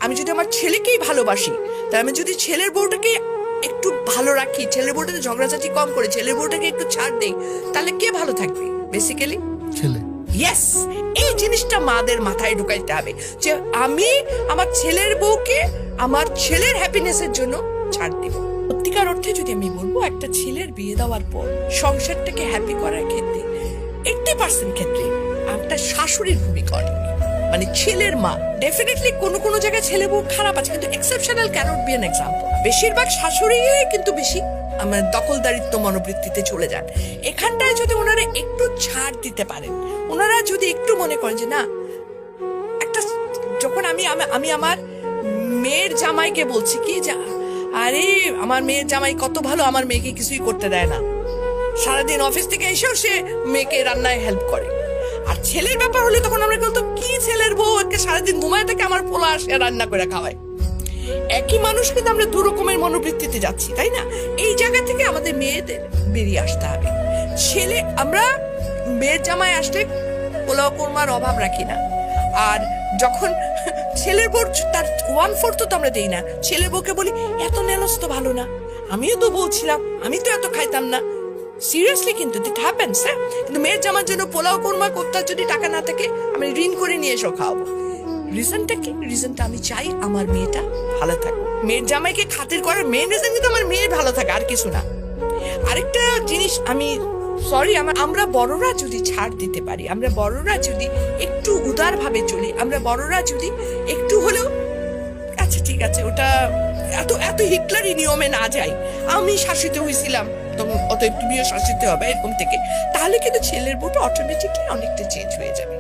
আমি যদি আমার ছেলেকেই ভালোবাসি, তাহলে আমি যদি ছেলের বউটাকে একটু ভালো রাখি, ছেলের বউটাকে ঝগড়াঝাটি কম করে ছেলের বউটাকে একটু ছাড় দেই, তাহলে কে ভালো থাকবে? বেসিক্যালি ছেলে। ইয়েস, এই জিনিসটা মাদের মাথায় ঢুকাইতে হবে যে আমি আমার ছেলের বউকে আমার ছেলের হ্যাপিনেসের জন্য ছাড় দিব। সত্যিকার অর্থে যদি আমি বলবো, একটা ছেলের বিয়ে দেওয়ার পর সংসারটাকে হ্যাপি করার ক্ষেত্রে 80% ক্ষেত্রে একটা শাশুড়ির ভূমিকা অনেক, মানে ছেলের মা। ডেফিনেটলি কোনো জায়গায় ছেলে বউ খারাপ আছে, কিন্তু exceptional cannot be an example. বেশিরভাগ শাশুড়ি কিন্তু বেশি আমার দখলদারিত্ব মনোবৃত্তিতে চলে যান। এখানটায় যদি ওনারা একটু ছাড় দিতে পারেন, ওনারা যদি একটু মনে করেন যে না, একটা যখন আমি আমার মেয়ের জামাইকে বলছি কি যে আরে আমার মেয়ের জামাই কত ভালো, আমার মেয়েকে কিছুই করতে দেয় না, সারাদিন অফিস থেকে এসেও সে মেয়েকে রান্নায় হেল্প করে। আর ছেলের ব্যাপার হলে তখন আমরা বলতাম কি ছেলের বউ একে সারাদিন ঘুমায় থাকে, আমার পোলা আসে রান্না করে খাওয়ায়। একই মানুষ, কিন্তু আমরা দু রকমের মনোবৃত্তিতে যাচ্ছি, তাই না? এই জায়গা থেকে আমাদের মেয়েদের বেরিয়ে আসতে হবে। আমরা মেয়ের জামাই আসলে পোলাও কোরমার অভাব রাখি না, আর যখন ছেলের বউ তার 1/4 তো আমরা দেই না। ছেলের বউকে বলি এত নেলস তো ভালো না, আমিও তো বলছিলাম, আমি তো এত খাইতাম না। সিরিয়াসলি, কিন্তু ইট হ্যাপেন্স। হ্যাঁ, কিন্তু মেয়ের জামার জন্য পোলাও কোরমা করতে যদি টাকা না থাকে, আমি ঋণ করে নিয়ে এসো খাওয়াবো। রিজনটা কি? রিজনটা আমি চাই আমার মেয়েটা ভালো থাকুক। মেয়ের জামাইকে খাতির করার মেন রিজন কিন্তু আমার মেয়ে ভালো থাকে, আর কিছু না। আরেকটা জিনিস আমরা বড়রা যদি ছাড় দিতে পারি, আমরা বড়রা যদি একটু উদার ভাবে চলি, আমরা বড়রা যদি একটু হলেও আচ্ছা ঠিক আছে, ওটা এত হিটলারি নিয়মে না যাই, আমি শাসিত হয়েছিলাম তখন অতএব তুমিও শাসিত হবে, এরকম থেকে, তাহলে কিন্তু ছেলের বউটা অটোমেটিকলি অনেকটা চেঞ্জ হয়ে যাবে।